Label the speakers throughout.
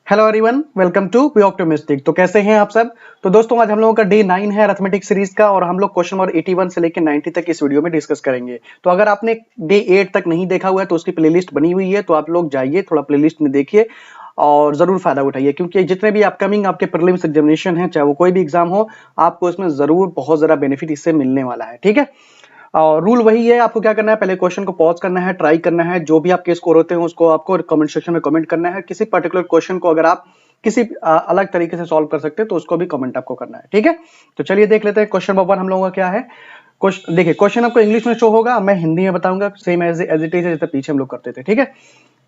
Speaker 1: Hello everyone, welcome to be optimistic. तो कैसे हैं आप सब। तो दोस्तों आज हम लोगों का डे 9 है अरिथमेटिक सीरीज का और हम लोग क्वेश्चन नंबर 81 से लेकर 90 तक इस वीडियो में डिस्कस करेंगे। तो अगर आपने डे 8 तक नहीं देखा हुआ है तो उसकी प्लेलिस्ट बनी हुई है, तो आप लोग जाइए थोड़ा प्लेलिस्ट में देखिए और जरूर फायदा उठाइए, क्योंकि जितने भी अपकमिंग आपके प्रीलिम्स एग्जामिनेशन है, चाहे वो कोई भी एग्जाम हो, आपको इसमें जरूर बहुत ज्यादा बेनिफिट इससे मिलने वाला है। ठीक है, और रूल वही है, आपको क्या करना है, पहले क्वेश्चन को पॉज करना है, ट्राई करना है, जो भी आपके स्कोर होते हैं उसको आपको कमेंट सेक्शन में कमेंट करना है। किसी पर्टिकुलर क्वेश्चन को अगर आप किसी अलग तरीके से सॉल्व कर सकते हैं तो उसको भी कमेंट आपको करना है। ठीक है, तो चलिए देख लेते हैं क्वेश्चन नंबर 1 हम लोगों का क्या है। क्वेश्चन देखिए, क्वेश्चन आपको इंग्लिश में शो होगा, मैं हिंदी में बताऊंगा, सेम एज इट इज जैसे पीछे हम लोग करते थे। ठीक है,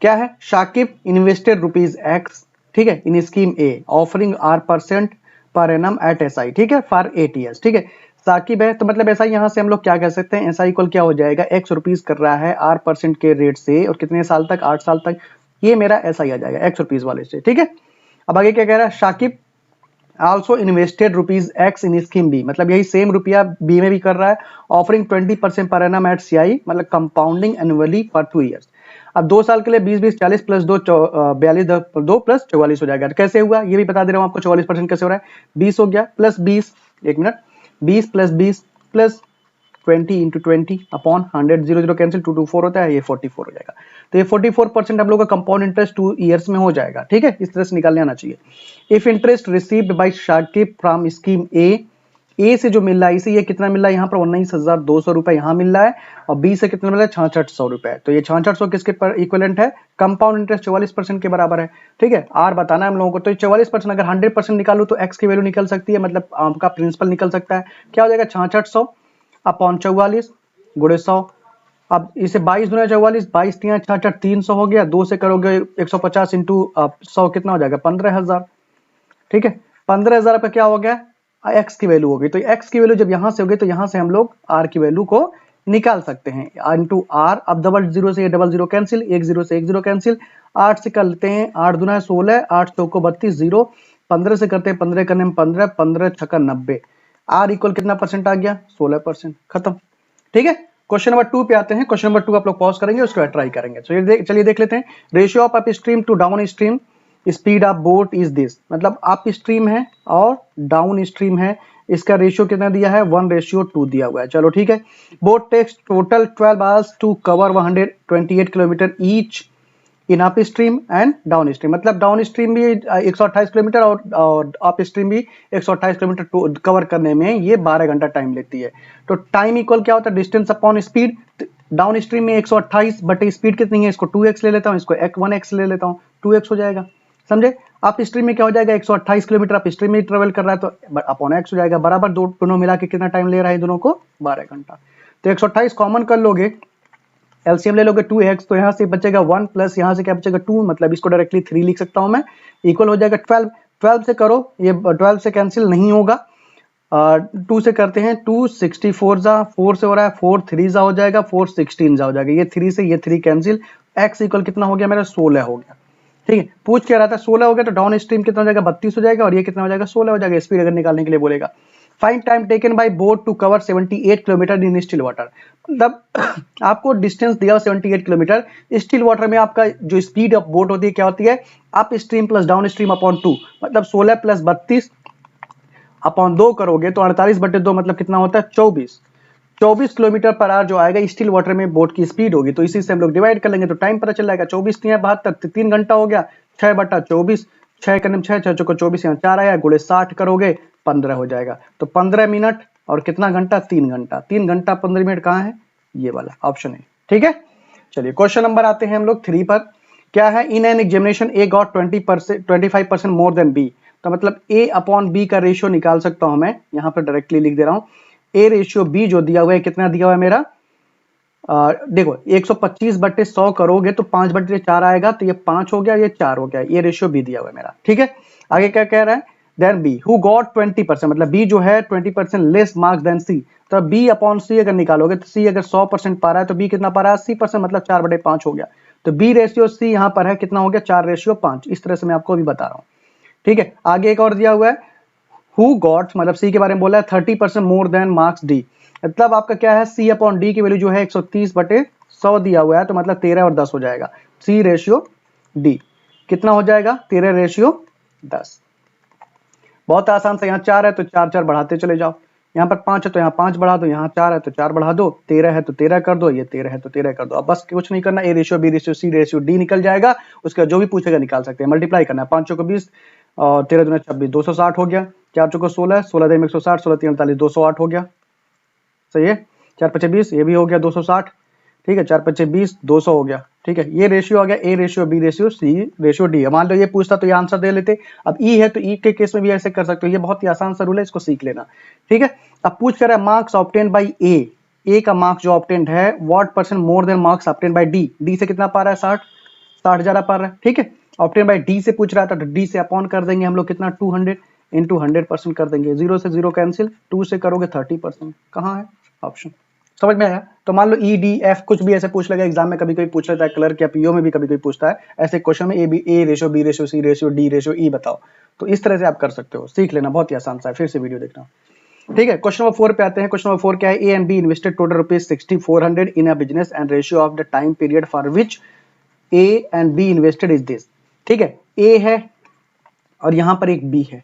Speaker 1: क्या है, शाकिब इन्वेस्टेड ₹X, ठीक है, in scheme A offering R% per annum at SI, ठीक है, फॉर 8 years। ठीक है, साकिब है तो मतलब SI यहां से हम लोग क्या कह सकते हैं, SI इक्वल क्या हो जाएगा, X कर रहा है R% के रेट से और कितने साल तक, 8 साल तक, ये मेरा SI आ जाएगा X वाले से। ठीक है, अब आगे क्या कह रहा है, शाकिब आल्सो इन्वेस्टेड ₹X इन स्कीम बी, मतलब यही सेम रुपया बी में भी कर रहा है, ऑफरिंग 20% पर एनम एट CI, मतलब कंपाउंडिंग एनुअली फॉर 2 years। अब 2 साल के लिए 20 40 प्लस 2 42 2 प्लस 44 हो जाएगा। कैसे हुआ ये भी बता दे रहा हूं आपको, 44% कैसे हो रहा है, 20 हो गया प्लस 20, एक minute, 20 plus 20 plus 20 into 20 upon 100, 0 0 cancel, 2 2 4 होता है, ये 44 हो जाएगा। तो ये 44% हम लोग का कंपाउंड इंटरेस्ट 2 years में हो जाएगा। ठीक है, इस तरह से निकालने आना चाहिए। If interest received by Shakib from scheme A से जो मिल रहा है, इसे ये कितना मिल रहा है, यहाँ पर 19,200 रुपए यहाँ मिल रहा है, और बी से कितना मिल रहा है, 6600 रुपए। तो ये 6600 किसके पर इक्विवेलेंट है, कंपाउंड इंटरेस्ट 44% के बराबर है। ठीक है, आर बताना है हम लोगों को। तो 44% अगर 100% निकालू तो एक्स की वैल्यू निकल सकती है, मतलब आपका प्रिंसिपल निकल सकता है। क्या हो जाएगा, 6600 अपॉन 44 गुणे 100। अब इसे 22 गुना 44, 22 3 66, 300 हो गया, 2 से करोगे 150 इंटू 100 कितना हो जाएगा, 15,000। ठीक है, 15,000 पे क्या हो गया, एक्स की वैल्यू हो गई। तो एक्स की वैल्यू जब यहां से हो गई तो यहां से हम लोग आर की वैल्यू को निकाल सकते हैं, इंटू आर। अब डबल जीरो से ये डबल जीरो कैंसिल, 1 0 से 1 0 कैंसिल, 8 से कर लेते हैं, 8 दूना 16, 8 चौको 32, 0, 15 से करते हैं, 15 करने में 15, 15 छक्का 90, आर इक्वल कितना परसेंट आ गया, 16%, खत्म। ठीक है, क्वेश्चन नंबर 2 पे आते हैं। क्वेश्चन नंबर 2 आप लोग पॉज करेंगे, उसके बाद ट्राई करेंगे। चलिए देख लेते हैं। Ratio of up stream to down stream speed of boat is this, मतलब अप स्ट्रीम है और डाउन स्ट्रीम है, इसका रेशियो कितना दिया है, 1:2 दिया हुआ है। चलो ठीक है, boat takes total 12 hours to cover 128 kilometre each in up stream and down stream, मतलब डाउन स्ट्रीम भी 128 किलोमीटर और अप स्ट्रीम भी 128 किलोमीटर कवर करने में ये 12 घंटा टाइम लेती है। तो टाइम इक्वल क्या होता है, distance upon speed. Down stream में 128 बट स्पीड कितनी है, इसको 2x ले लेता हूँ, इसको 1x ले लेता हूँ, 2x हो जाएगा, समझे। अप स्ट्रीम में क्या हो जाएगा, 128 किलोमीटर अप स्ट्रीम में ट्रेवल कर रहा है, तो अपॉन एक्स हो जाएगा, बराबर दोनों मिला के कितना टाइम ले रहा है दोनों को, 12 घंटा। तो 128 कॉमन कर लोगे, एलसीएम ले लोगे 2x, तो यहाँ से बचेगा 1 प्लस यहाँ से क्या बचेगा 2, मतलब इसको डायरेक्टली 3 लिख सकता हूँ मैं, इक्वल हो जाएगा 12। 12 से करो, ये 12 से कैंसिल नहीं होगा, 2 से करते हैं, 2 64 जा, 4 से हो रहा है, 4 3 जा हो जाएगा, 4 16 जा हो जाएगा, ये 3 से ये 3 कैंसिल, x इक्वल कितना हो गया मेरा, 16 हो गया। ठीक है, पूछ क्या रहा था, 16 हो गया, तो डाउन स्ट्रीम कितना हो जाएगा, 32 हो जाएगा, और ये कितना हो जाएगा, 16 हो जाएगा। स्पीड अगर निकालने के लिए बोलेगा, find time taken by boat to cover 78 kilometre in still water, मतलब आपको डिस्टेंस दिया 78 किलोमीटर, स्टिल वाटर में आपका जो स्पीड ऑफ बोट होती है क्या होती है, up stream plus down stream upon 2, मतलब 16 प्लस 32 अपॉन 2 करोगे तो 48/2, मतलब कितना होता है, 24 किलोमीटर पर आवर जो आएगा स्टिल वाटर में बोट की स्पीड होगी। तो इसी से हम लोग डिवाइड कर लेंगे तो टाइम पता चल जाएगा, 24 3 72, 3 घंटा हो गया, 6/24, 6 करने में 6 6 चौको 24, यहाँ 4 आया, गुणे 60 करोगे 15 हो जाएगा। तो 15 मिनट और कितना घंटा, 3 घंटा, 3 घंटा 15 मिनट कहाँ है, ये वाला ऑप्शन है। ठीक है, चलिए क्वेश्चन नंबर आते हैं हम लोग 3 पर। क्या है, in an examination A got 25% more than B, तो मतलब ए अपॉन बी का रेशियो निकाल सकता हूं मैं, यहां पर डायरेक्टली लिख दे रहा हूं, ए रेशियो बी जो दिया हुआ है, कितना दिया हुआ है मेरा, देखो 125/100 करोगे तो 5/4 आएगा, तो ये 5 हो गया, ये 4 हो गया, ये रेशियो बी दिया हुआ है मेरा। ठीक है, आगे क्या कह रहा है, देन बी हु गॉट 20%, मतलब बी जो है 20% लेस मार्क्स देन सी, तो बी अपॉन सी अगर निकालोगे तो सी अगर 100% पा रहा है तो बी कितना पा रहा है, 80%, मतलब 4/5 हो गया। तो बी रेशियो सी यहां पर है, कितना हो गया, 4:5, इस तरह से मैं आपको अभी बता रहा हूं। ठीक है, आगे एक और दिया हुआ है, हु गॉट, मतलब सी के बारे में बोला है, 30% मोर देन मार्क्स डी, मतलब आपका क्या है, सी अपॉन डी की वैल्यू जो है 130/100 दिया हुआ है, तो मतलब 13 और 10 हो जाएगा, सी रेशियो डी। कितना हो जाएगा 13:10। बहुत आसान से, यहाँ 4 है तो 4 4 बढ़ाते चले जाओ, यहाँ पर 5 है तो यहाँ 5 बढ़ा दो, यहाँ 4 है तो 4 बढ़ा दो, 13 है तो 13 कर दो, ये 13 है तो 13 कर दो। अब बस कुछ नहीं करना, A ratio B ratio C ratio D निकल जाएगा, उसका जो भी पूछेगा निकाल सकते हैं, मल्टीप्लाई करना है। 5 चौको 20 और 13 दूना 26, 260 हो गया। 4 चौको 16, 16 दिन 160, 16 3 48, 208 हो गया। सही है। 4 5 20, ये भी हो गया 260। ठीक है, 4 5 20, 200 हो गया। ठीक है, ये रेशियो आ गया A ratio B ratio C ratio D। मान लो ये पूछता तो ये आंसर दे लेते। अब E है तो E के केस में भी ऐसे कर सकते हो, ये बहुत ही आसान सा रूल है, इसको सीख लेना। ठीक है, अब पूछ कर मार्क्स ऑब्टेन बाई ए का मार्क्स जो ऑब्टेन्ड है what percent more than marks obtain by D से कितना पा रहा है 60 ज्यादा पा रहा है। ठीक है, ऑब्टेन बाई डी से पूछ रहा था तो डी से अपॉन कर देंगे हम लोग, कितना 200 इंटू 100% कर देंगे। 0 से 0 कैंसिल, 2 से करोगे 30%। कहाँ है ऑप्शन, समझ में आया। तो मान लो ई डी एफ कुछ भी ऐसे पूछ लेगा एग्जाम में, कभी कोई पूछ लेता है क्लर्क या पीओ में भी कभी कोई पूछता है ऐसे क्वेश्चन में A ratio B ratio C ratio D ratio E बताओ। तो इस तरह से आप कर सकते हो, सीख लेना, बहुत ही आसान सा है। फिर से वीडियो देखना। ठीक है, क्वेश्चन नंबर 4 पे आते हैं। क्वेश्चन नंबर 4 क्या है, ए and be invested total rupees 6400 in a business and ratio of the time period for which A and be invested is this. ठीक है, ए है और यहां पर एक बी है,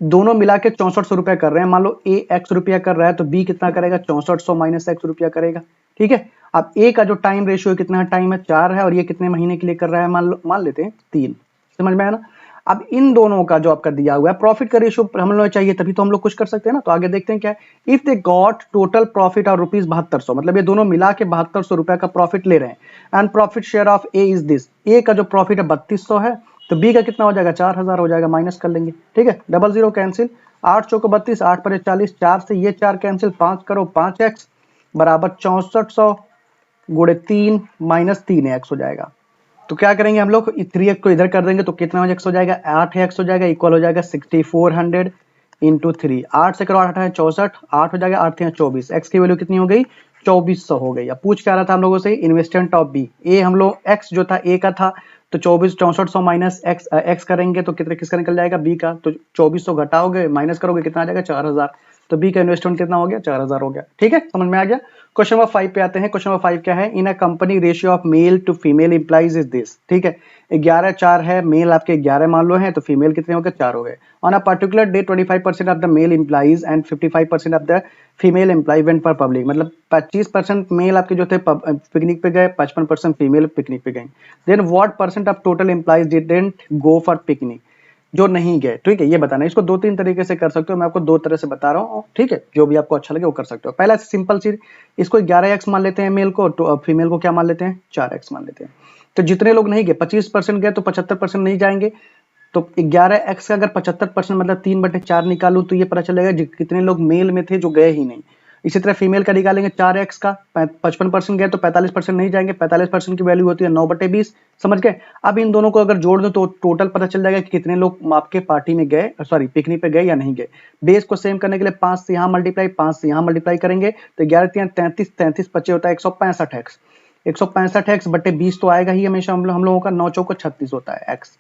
Speaker 1: दोनों मिला के 6400 रुपया कर रहे हैं। मान लो ए एक्स रुपया कर रहा है तो बी कितना करेगा 6400 माइनस एक्स रुपया करेगा। ठीक है, अब ए का जो टाइम रेशियो कितना है, टाइम है 4 है, और ये कितने महीने के लिए कर रहा है, मान लेते हैं 3। समझ में आया ना। अब इन दोनों का जो आपका दिया हुआ है प्रॉफिट का रेशियो हम लोग चाहिए, तभी तो हम लोग कुछ कर सकते हैं ना। तो आगे देखते हैं क्या है। If they got total profit और रुपीज 7200, मतलब ये दोनों मिला के 7200 रुपया का प्रॉफिट ले रहे हैं। And profit share of A is this, A का जो प्रॉफिट है 3200 है, तो बी का कितना हो जाएगा 4000 हो जाएगा, माइनस कर लेंगे। ठीक है, 00 कैंसिल, 8 चौको 32, 8 पर 40, 4 से ये 4 कैंसिल, 5 करो 5x बराबर 6400 गुणे 3 माइनस 3x हो जाएगा। तो क्या करेंगे हम लोग, 3x को इधर कर देंगे तो कितना x हो जाएगा 8x हो जाएगा, इक्वल हो जाएगा 6400 इंटू 3। 8 से करो 8 है 64, 8 हो जाएगा, 8 24, x की वैल्यू कितनी हो गई 2400 हो गई। अब पूछ क्या रहा था हम लोगों से, इन्वेस्टमेंट ऑफ बी। ए हम लोग x जो था ए का था तो 6400 माइनस x करेंगे तो कितने किसका निकल जाएगा बी का, तो 2400 घटाओगे माइनस करोगे कितना आ जाएगा 4000, तो बी का इन्वेस्टमेंट कितना हो गया 4000 हो गया। ठीक है, समझ में आ गया। क्वेश्चन नंबर 5 पे आते हैं। क्वेश्चन नंबर 5 क्या है, in a company ratio of male to female employees is this. ठीक है, 11 4 है, मेल आपके 11 मान लो है तो फीमेल कितने हो गए 4 हो गए। On a particular day 25% of the male employees and 55% of the female employ went for public, मतलब 25% मेल आपके जो थे पिकनिक पे गए, 55% फीमेल पिकनिक पे गए। Then what percent of total employees didn't go for picnic, जो नहीं गए। ठीक है, ये बताना है। इसको 2-3 तरीके से कर सकते हो, मैं आपको 2 तरह से बता रहा हूँ। ठीक है, जो भी आपको अच्छा लगे वो कर सकते हो। पहला सिंपल चीज, इसको 11x मान लेते हैं मेल को, तो फीमेल को क्या मान लेते हैं 4x मान लेते हैं। तो जितने लोग नहीं गए 25% गए तो 75% नहीं जाएंगे, तो 11x का अगर 75% मतलब 3/4 निकालू तो ये पता चलेगा कितने लोग मेल में थे जो गए ही नहीं। इसी तरह फीमेल का निकालेंगे 4x का, 55% गए तो 45% नहीं जाएंगे, 45% की वैल्यू होती है 9/20। समझ गए। अब इन दोनों को अगर जोड़ दो तो टोटल पता चल जाएगा कि कितने लोग आपके पार्टी में गए, सॉरी पिकनिक पे गए या नहीं गए। बेस को सेम करने के लिए 5 से यहाँ मल्टीप्लाई, 5 से यहाँ मल्टीप्लाई करेंगे तो 11 33 33 बचे होता है 165x। 165x बटे 20 तो आएगा ही हमेशा हम लोगों का, 9 चौको 36 होता है x।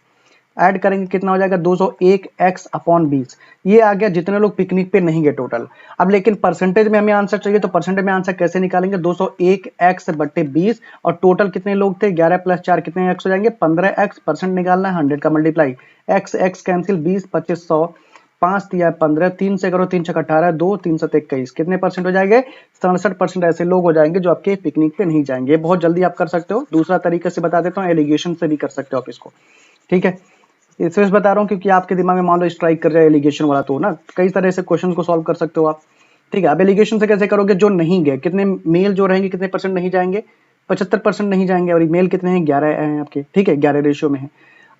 Speaker 1: ऐड करेंगे कितना हो जाएगा 201x अपॉन 20। ये आ गया जितने लोग पिकनिक पे नहीं गए टोटल। अब लेकिन परसेंटेज में हमें आंसर चाहिए, तो परसेंटेज में आंसर कैसे निकालेंगे, 201x बटे 20 और टोटल कितने लोग थे 11 + 4 कितने x हो जाएंगे 15x। परसेंट निकालना है 100 का मल्टीप्लाई, x कैंसिल, 20 25 100, 5 दिया 15, 3 से करो 3 6 18, 2 3 7 21, कितने परसेंट हो जाएंगे 67% ऐसे लोग हो जाएंगे जो आपके पिकनिक पे नहीं जाएंगे। बहुत जल्दी आप कर सकते हो। दूसरा तरीके से बता देता हूँ, एलिगेशन से भी कर सकते हो आप इसको। ठीक है, इसलिए बता रहा हूँ क्योंकि आपके दिमाग में मान लो स्ट्राइक कर जाए एलिगेशन वाला, तो ना कई तरह से क्वेश्चन को सॉल्व कर सकते हो आप। ठीक है, अब एलिगेशन से कैसे करोगे, जो नहीं गए कितने मेल जो रहेंगे कितने परसेंट नहीं जाएंगे 75% नहीं जाएंगे, और मेल कितने हैं 11 हैं आपके। ठीक है, 11 रेशियो में है।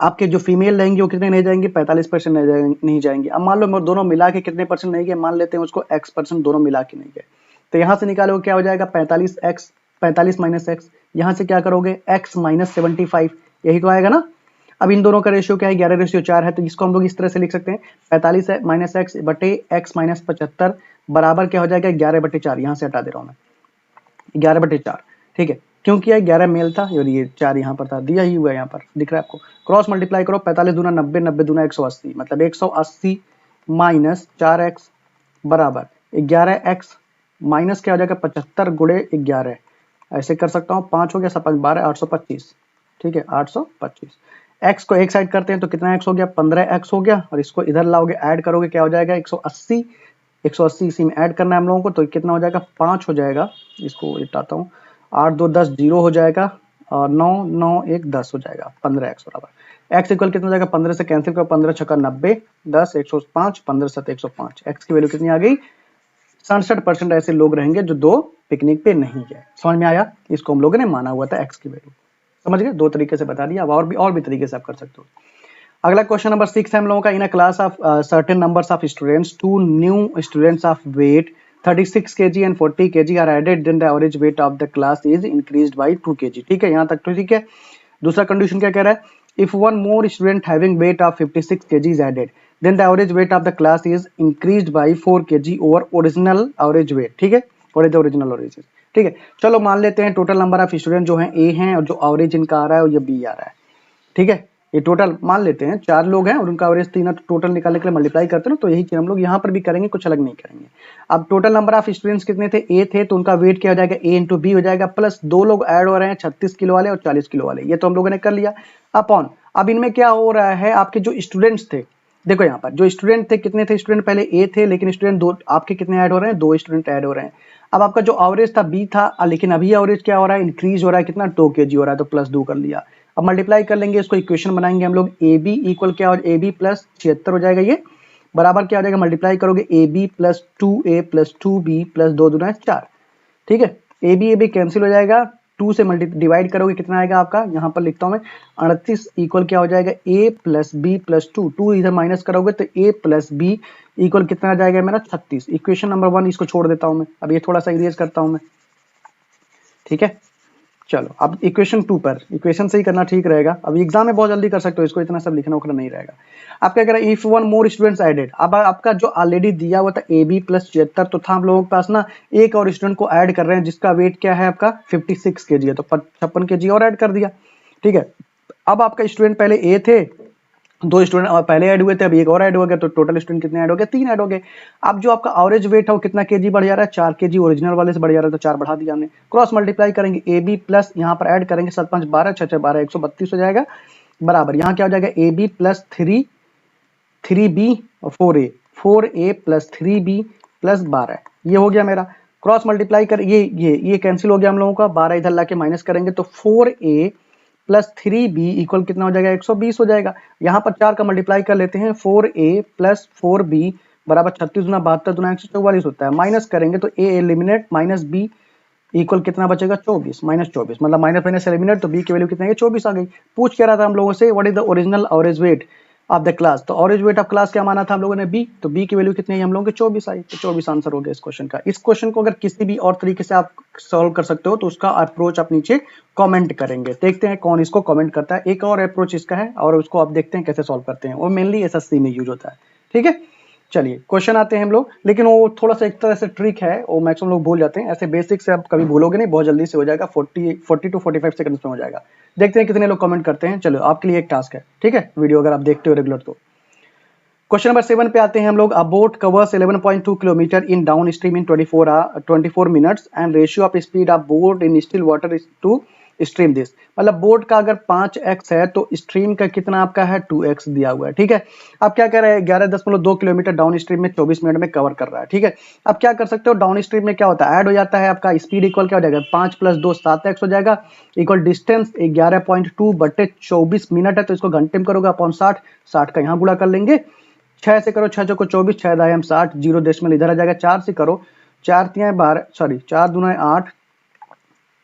Speaker 1: आपके जो फीमेल रहेंगे वो कितने नहीं जाएंगे 45% नहीं जाएंगे। अब मान लो दोनों मिला के कितने परसेंट नहीं गए, मान लेते हैं उसको x% दोनों मिला के नहीं गए, तो यहाँ से निकालोगे क्या हो जाएगा 45x, 45 माइनस एक्स, यहाँ से क्या करोगे x माइनस 75, यही तो आएगा ना। अब इन दोनों का रेशियो क्या है 11 रेशियो 4 है, तो इसको हम लोग इस तरह से लिख सकते हैं 45 माइनस एक्स बटे x माइनस 75 बराबर क्या हो जाएगा 11/4। यहाँ से हटा दे रहा हूँ मैं 11/4। ठीक है, क्योंकि यह 11 मेल था और ये 4 यहाँ पर था, दिया ही हुआ है यहाँ पर दिख रहा है आपको। क्रॉस मल्टीप्लाई करो, 45 दूना 90, 90 दूना 180, मतलब 180 माइनस 4x बराबर 11x माइनस क्या हो जाएगा 75 गुणे 11। ऐसे कर सकता हूँ, 5 हो गया 7 5 12 825। ठीक है, 825 x को एक साइड करते हैं तो कितना x हो गया, 15x हो गया, और इसको इधर लाओगे ऐड करोगे क्या हो जाएगा 180, 180 इसी में ऐड करना है हम लोगों को, तो कितना हो जाएगा 5 हो जाएगा, इसको लिटाता हूँ, 8 2 10 0 हो जाएगा, और 9 9 1 10 हो जाएगा, 15x बराबर x इक्वल कितना हो जाएगा, 15 से कैंसिल करो, 15 छक्का 90, 10 105, 15 7 105, x की वैल्यू कितनी आ गई 67% ऐसे लोग रहेंगे जो 2 पिकनिक पे नहीं गए। समझ में आया, इसको हम लोगों ने माना हुआ था x की वैल्यू, समझ गए, 2 तरीके से बता दिया, अब और भी तरीके से आप कर सकते हो। अगला क्वेश्चन नंबर 6 है हम लोगों का, in a class of certain numbers of students, 2 new students of weight 36 kg and 40 kg are added, then the average weight of the class is increased by 2 kg। ठीक है, यहाँ तक तो ठीक है। दूसरा कंडीशन क्या कह रहा है, if one more student having weight of 56 kg is added, then the average weight of the class is increased by 4 kg over original average weight. ठीक है, what is the original average, ठीक है। चलो मान लेते हैं टोटल नंबर ऑफ स्टूडेंट जो है ए हैं, और जो एवरेज इनका आ रहा है ये बी आ रहा है। ठीक है, ये टोटल मान लेते हैं 4 लोग हैं और उनका एवरेज 3 है, तो टोटल निकालने के लिए मल्टीप्लाई करते हैं ना, तो यही चीज हम लोग यहाँ पर भी करेंगे, कुछ अलग नहीं करेंगे। अब टोटल नंबर ऑफ स्टूडेंट्स कितने थे, ए थे, तो उनका वेट क्या हो जाएगा ए इंटू बी हो जाएगा, प्लस 2 लोग ऐड हो रहे हैं 36 किलो वाले और 40 किलो वाले, ये तो हम लोगों ने कर लिया, अपॉन अब इनमें क्या हो रहा है, आपके जो स्टूडेंट्स थे, देखो यहाँ पर जो स्टूडेंट थे कितने थे, स्टूडेंट पहले ए थे, लेकिन स्टूडेंट 2 आपके कितने ऐड हो रहे हैं, 2 स्टूडेंट ऐड हो रहे हैं। अब आपका जो एवरेज था बी था, लेकिन अभी एवरेज क्या हो रहा है, इंक्रीज हो रहा है, कितना 2 kg हो रहा है, तो प्लस 2 कर लिया। अब मल्टीप्लाई कर लेंगे, इसको इक्वेशन बनाएंगे हम लोग, ए बी इक्वल क्या हो, ए बी प्लस 76 हो जाएगा, ये बराबर क्या हो जाएगा, मल्टीप्लाई करोगे A B plus 2a plus 2b plus 2 दूना 4। ठीक है, ए बी कैंसिल हो जाएगा, 2 से डिवाइड करोगे कितना आएगा आपका, यहाँ पर लिखता हूँ मैं 38 इक्वल क्या हो जाएगा, a प्लस बी प्लस 2, 2 इधर माइनस करोगे तो a प्लस बी इक्वल कितना आ जाएगा मेरा 36। इक्वेशन नंबर 1 इसको छोड़ देता हूँ मैं, अब ये थोड़ा सा इरेज करता हूँ मैं। ठीक है, चलो अब इक्वेशन 2 पर, इक्वेशन से ही करना ठीक रहेगा, अब एग्जाम में बहुत जल्दी कर सकते हो इसको, इतना सब लिखना उखना नहीं रहेगा। आप क्या कह रहे हैं, if one more students added, अब आपका जो ऑलरेडी दिया हुआ था ए बी प्लस 76 तो था हम लोगों के पास ना, एक और स्टूडेंट को ऐड कर रहे हैं जिसका वेट क्या है आपका 56 kg है, तो 56 kg और ऐड कर दिया। ठीक है, अब आपका स्टूडेंट पहले ए थे, 2 स्टूडेंट पहले ऐड हुए थे, अब एक और ऐड हो गया, तो टोटल स्टूडेंट कितने ऐड हो गए, 3 ऐड हो गए। अब जो आपका एवरेज वेट है वो कितना केजी बढ़ जा रहा है, 4 kg ओरिजिनल वाले से बढ़ जा रहा है, तो 4 बढ़ा दिया हमने। क्रॉस मल्टीप्लाई करेंगे, ए बी प्लस यहाँ पर ऐड करेंगे 7 5 12 6 6 12 132 हो जाएगा, बराबर यहाँ क्या हो जाएगा, ए बी प्लस 3b और 4a प्लस 3b प्लस 12, ये हो गया मेरा। क्रॉस मल्टीप्लाई कर, ये कैंसिल हो गया हम लोगों का, 12 इधर लाके माइनस करेंगे तो 4a प्लस 3b इक्वल कितना हो जाएगा 120 हो जाएगा। यहाँ पर 4 का मल्टीप्लाई कर लेते हैं, 4a प्लस 4b बराबर 36 गुना 72 गुना 144 होता है, माइनस करेंगे तो a eliminate minus b equal कितना बचेगा 24, माइनस 24 मतलब माइनस माइनस एलिमिनेट, तो b की वैल्यू कितना है 24 आ गई। पूछ क्या रहा था हम लोगों से, what is the original average weight of the class, तो एवरेज वेट ऑफ क्लास क्या माना था हम लोगों ने b, तो b की वैल्यू कितनी है हम लोगों के 24 आई, तो 24 आंसर हो गया इस क्वेश्चन का। इस क्वेश्चन को अगर किसी भी और तरीके से आप सॉल्व कर सकते हो तो उसका अप्रोच आप नीचे कमेंट करेंगे, देखते हैं कौन इसको कमेंट करता है। एक और अप्रोच इसका है और उसको आप देखते हैं कैसे सॉल्व करते हैं, वो मेनली एसएससी में यूज होता है। ठीक है, चलिए क्वेश्चन आते हैं हम लोग, लेकिन वो थोड़ा सा एक तरह से ट्रिक है, वो मैक्सिमम लोग भूल जाते हैं, ऐसे बेसिक से आप कभी भूलोगे नहीं, बहुत जल्दी से हो जाएगा, 40 टू 45 सेकंड्स में हो जाएगा। देखते हैं कितने लोग कमेंट करते हैं। चलो आपके लिए एक टास्क है, ठीक है, वीडियो अगर आप देखते हो रेगुलर तो। क्वेश्चन नंबर 7 पे आते हैं हम लोग, a boat covers 11.2 kilometre in down stream in 24 minutes and ratio of speed of boat in still water is to stream this, मतलब बोट का अगर 5x है तो स्ट्रीम का कितना आपका है 2x दिया हुआ है। ठीक है, अब क्या कह रहे हैं 11.2 किलोमीटर डाउन स्ट्रीम में 24 मिनट में कवर कर रहा है। ठीक है, अब क्या कर सकते हो, डाउन स्ट्रीम में क्या होता है, ऐड हो जाता है आपका स्पीड इक्वल क्या हो जाएगा 5 + 2 7x हो जाएगा, इक्वल डिस्टेंस 11.2 बटे 24 मिनट है, तो इसको घंटे में करोगे अपॉन 60, 60 का यहाँ गुणा कर लेंगे, 6 से करो 6 चौको 24, 6 दाएं 60, 0 डेसिमल इधर आ जाएगा, 4 से करो 4 तियां 12 सॉरी 4 दूना 8,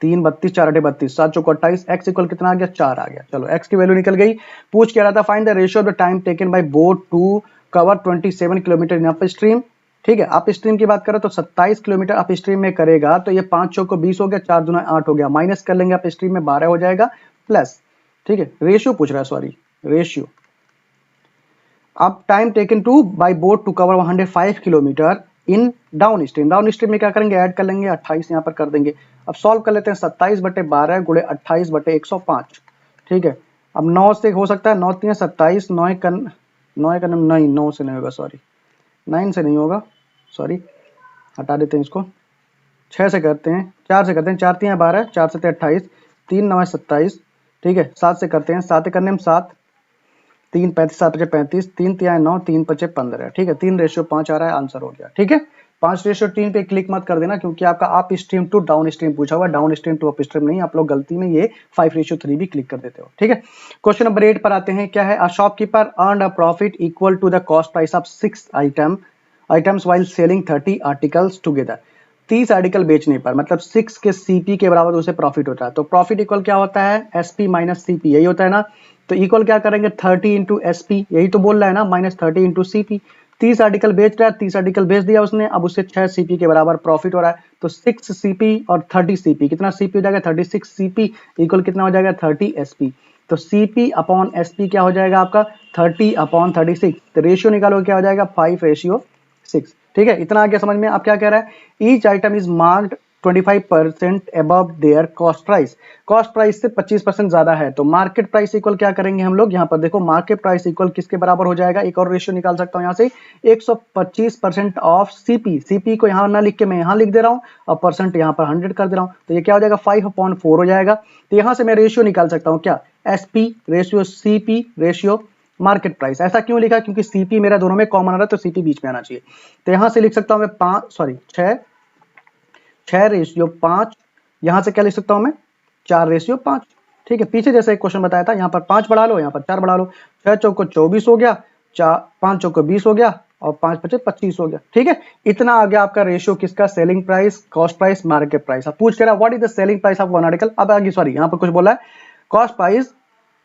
Speaker 1: 3 32 4 8 32, 7 चौको 28, x इक्वल कितना आ गया 4 आ गया। चलो x की वैल्यू निकल गई। पूछ क्या रहा था, find the ratio of the time taken by boat to cover 27 kilometre in up stream. ठीक है, अप स्ट्रीम की बात करें तो 27 किलोमीटर अप स्ट्रीम में करेगा, तो ये 5 चौको 20 हो गया, 4 दूना 8 हो गया, माइनस कर लेंगे अप स्ट्रीम में 12 हो जाएगा प्लस। ठीक है, रेशियो पूछ रहा है, सॉरी रेशियो। अब time taken to by boat to cover 105 kilometre in down stream, down stream में क्या करेंगे ऐड कर लेंगे, 28 यहाँ पर कर देंगे। अब सॉल्व कर लेते हैं, 27 बटे 12 गुणे 28 बटे 105। ठीक है, अब 9 से हो सकता है, 9 3 27, 9 का नहीं, 9 से नहीं होगा, सॉरी 9 से नहीं होगा, सॉरी हटा देते हैं इसको, 6 से करते हैं, 4 से करते हैं, 4 3 12, 4 7 28, 3 9 27। ठीक है, 7 से करते हैं, 7 करने में 7, 3 35 7 5 35, 3 3 9, 3 5 15, ठीक है, 3:5 आ रहा है, आंसर हो गया। ठीक है, 5:3 पे क्लिक मत कर देना, क्योंकि आपका up stream to down stream पूछा हुआ है, down stream to up stream नहीं, आप लोग गलती में ये 5:3 भी क्लिक कर देते हो। ठीक है, क्वेश्चन नंबर 8 पर आते हैं। क्या है? A shopkeeper earned a profit equal to the cost price of 6 items while selling 30 articles together. 30 article बेचने पर मतलब 6 के सीपी के बराबर उसे प्रॉफिट होता है। तो प्रॉफिट इक्वल क्या होता है? एसपी माइनस सीपी, यही होता है ना। तो इक्वल क्या करेंगे? 30 इंटू एसपी, यही तो बोल रहा है ना, माइनस 30 इंटू सीपी। 30 आर्टिकल बेच रहा है, 30 आर्टिकल बेच दिया उसने, अब उससे 6 सीपी के बराबर प्रॉफिट हो रहा है। तो 6 सीपी और 30 सीपी, कितना सीपी हो जाएगा? 36 सीपी इक्वल कितना हो जाएगा? 30 एसपी। तो सीपी अपॉन एसपी क्या हो जाएगा आपका? 30 अपॉन 36। तो रेशियो निकालो, क्या हो जाएगा? 5:6। ठीक है, इतना आगे समझ में। आप क्या कह रहा है? Each item is marked 25% above there cost price. Cost price से 25% ज्यादा है, तो मार्केट प्राइस इक्वल क्या करेंगे हम लोग? यहाँ पर देखो, मार्केट प्राइस इक्वल किसके बराबर हो जाएगा? एक और रेशियो निकाल सकता हूँ यहाँ से, 125% ऑफ सीपी। सीपी को यहाँ ना लिख के मैं यहाँ लिख दे रहा हूँ, और परसेंट यहाँ पर 100 कर दे रहा हूँ, तो ये क्या हो जाएगा? 5/4 हो जाएगा। तो यहाँ से मैं रेशियो निकाल सकता हूँ, क्या? SP ratio CP ratio market price. ऐसा क्यों लिखा? क्योंकि सीपी मेरा दोनों में कॉमन आ रहा है, तो सीपी बीच में आना चाहिए। तो यहां से लिख सकता हूं मैं 6:5, यहां से क्या लिख सकता हूं मैं? 4:5। ठीक है, पीछे जैसे एक क्वेश्चन बताया था, यहाँ पर 5 बढ़ा लो, यहाँ पर 4 बढ़ा लो। 6 चौको 24 हो गया, 5 चौको 20 हो गया, और 5 5 25 हो गया। ठीक है, इतना आ गया आपका रेशियो किसका? Selling price, cost price, market price. अब पूछ रहा what is the selling price of one article. अब आगे सॉरी, यहाँ पर कुछ बोला है, cost price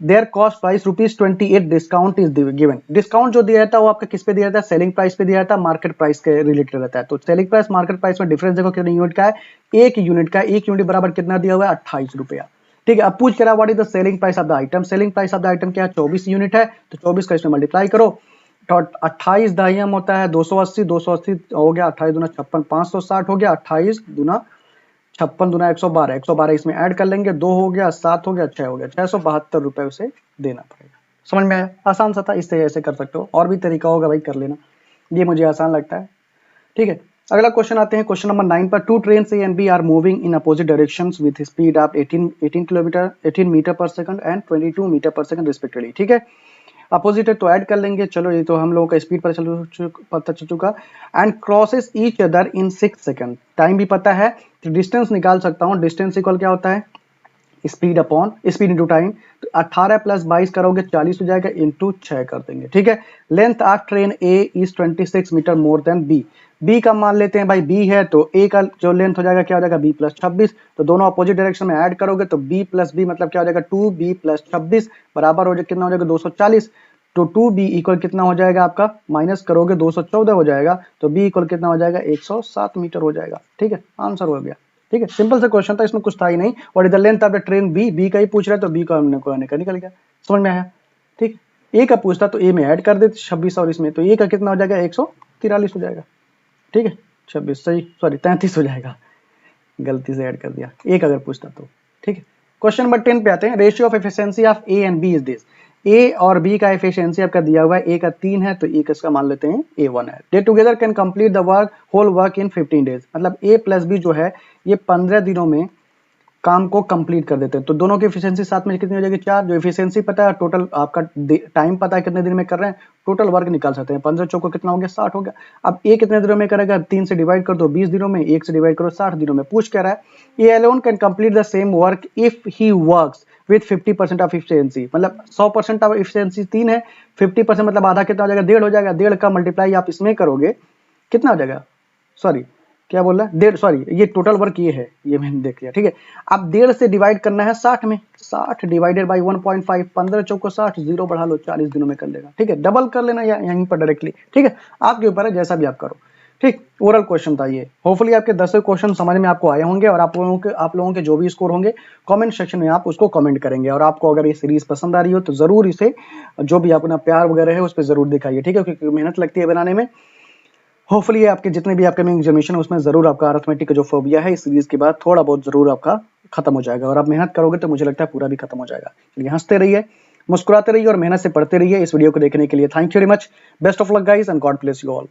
Speaker 1: there cost price ₹28 discount is given. Discount जो दिया जाता है वो आपका किस पे दिया जाता है? सेलिंग प्राइस पे दिया जाता है, मार्केट प्राइस के रिलेटेड रहता है। तो सेलिंग प्राइस मार्केट प्राइस में डिफरेंस देखो कितने यूनिट का है? 1 यूनिट का। 1 यूनिट बराबर कितना दिया हुआ है? 28 रुपया। ठीक है, अब पूछ रहा है what is the selling price of the item. Selling price of the item क्या है? 24 यूनिट है, तो 24 का इसमें मल्टीप्लाई करो, तो 28 दाहियम होता है 280, 280 हो गया, 28 दूना 56, 560 हो गया, 28 दूना 56 दूना 112, 112 इसमें ऐड कर लेंगे, 2 हो गया, 7 हो गया, 6 हो गया, 672 रुपए उसे देना पड़ेगा। समझ में आया? आसान सा था, इससे ऐसे कर सकते हो, और भी तरीका होगा भाई, कर लेना, ये मुझे आसान लगता है। ठीक है, अगला क्वेश्चन आते हैं, क्वेश्चन नंबर 9 पर। 2 trains A and B are moving in opposite directions with speed of 18 metre per second and 22 metre per second respectively. ठीक है, अपोजिट है तो ऐड कर लेंगे, चलो ये तो हम लोगों का स्पीड पता चल चुका। And crosses each other in 6 second, time भी पता है, तो डिस्टेंस निकाल सकता हूँ। डिस्टेंस इक्वल क्या होता है? Speed upon speed into time. तो 18 + 22 करोगे 40 हो जाएगा, इंटू 6 कर देंगे। ठीक है, length of train A is 26 metre more than B. B का मान लेते हैं भाई, बी है तो ए का जो लेंथ हो जाएगा क्या हो जाएगा? बी + 26। तो दोनों अपोजिट डायरेक्शन में ऐड करोगे तो बी + बी मतलब क्या हो जाएगा? 2b + 26 बराबर हो जाएगा कितना हो जाएगा? 240। तो 2b इक्वल कितना हो जाएगा आपका? माइनस करोगे 214 हो जाएगा, तो b इक्वल कितना हो जाएगा? 107 मीटर हो जाएगा। ठीक है, आंसर हो गया। ठीक है, सिंपल सा क्वेश्चन था, इसमें कुछ था ही नहीं। What is the length of the train B, B का ही पूछ रहा है, तो बी का हमने को निकल गया। समझ में आया? ठीक, ए का पूछता तो ए में ऐड कर देते 26 और इसमें, तो ए का कितना हो जाएगा? 143 हो जाएगा। ठीक है, 26 सही, सॉरी 33 हो जाएगा, गलती से ऐड कर दिया, एक अगर पूछता तो। ठीक है, क्वेश्चन नंबर 10 पे आते हैं। Ratio of efficiency of A and B is this. A और बी का एफिशिएंसी आपका दिया हुआ है, ए का 3 है तो ए का इसका मान लेते हैं A1 है। They together can complete the work whole work in 15 days, मतलब ए प्लस बी जो है ये 15 दिनों में काम को कंप्लीट कर देते हैं। तो दोनों की एफिशिएंसी साथ में कितनी हो जाएगी? 4। जो एफिशिएंसी पता है, टोटल आपका टाइम पता है कितने दिन में कर रहे हैं, टोटल वर्क निकाल सकते हैं। 15 चौको कितना हो गया? 60 हो गया। अब ए कितने दिनों में करेगा? 3 से डिवाइड कर दो 20 दिनों में, 1 से डिवाइड करो 60 दिनों में। पूछ क्या रहा है? A alone can complete the same work if he works with 50% of efficiency, मतलब 100% ऑफ एफिशिएंसी 3 है, 50% मतलब आधा कितना हो जाएगा? 1.5 हो जाएगा। 1.5 का मल्टीप्लाई आप इसमें करोगे कितना हो जाएगा? सॉरी क्या बोल रहा है? 1.5, सॉरी ये टोटल वर्क ये है, ये मैंने देख लिया। ठीक है, अब 1.5 से डिवाइड करना है 60 में, 60 डिवाइडेड बाई 1.5, 15 चौको 60, 0 बढ़ा लो 40 दिनों में कर लेगा। ठीक है, डबल कर लेना यहीं पर डायरेक्टली। ठीक है, आपके ऊपर है, जैसा भी आप करो। ठीक, ओरल क्वेश्चन था ये। होपफुली आपके 10 क्वेश्चन समझ में आपको आए होंगे, और आप लोगों के जो भी स्कोर होंगे कमेंट सेक्शन में आप उसको कमेंट करेंगे। और आपको अगर ये सीरीज पसंद आ रही हो तो जरूर इसे, जो भी अपना प्यार वगैरह है उस पर जरूर दिखाइए। ठीक है, क्योंकि मेहनत लगती है बनाने में। होपफुली आपके जितने भी अपकमिंग एग्जामिनेशन है उसमें जरूर आपका अरिथमेटिक का जो फोबिया है इस सीरीज के बाद थोड़ा बहुत जरूर आपका खत्म हो जाएगा, और आप मेहनत करोगे तो मुझे लगता है पूरा भी खत्म हो जाएगा। चलिए, हंसते रहिए, मुस्कुराते रहिए और मेहनत से पढ़ते रहिए। इस वीडियो को देखने के लिए thank you very much. Best of luck guys and God bless you all.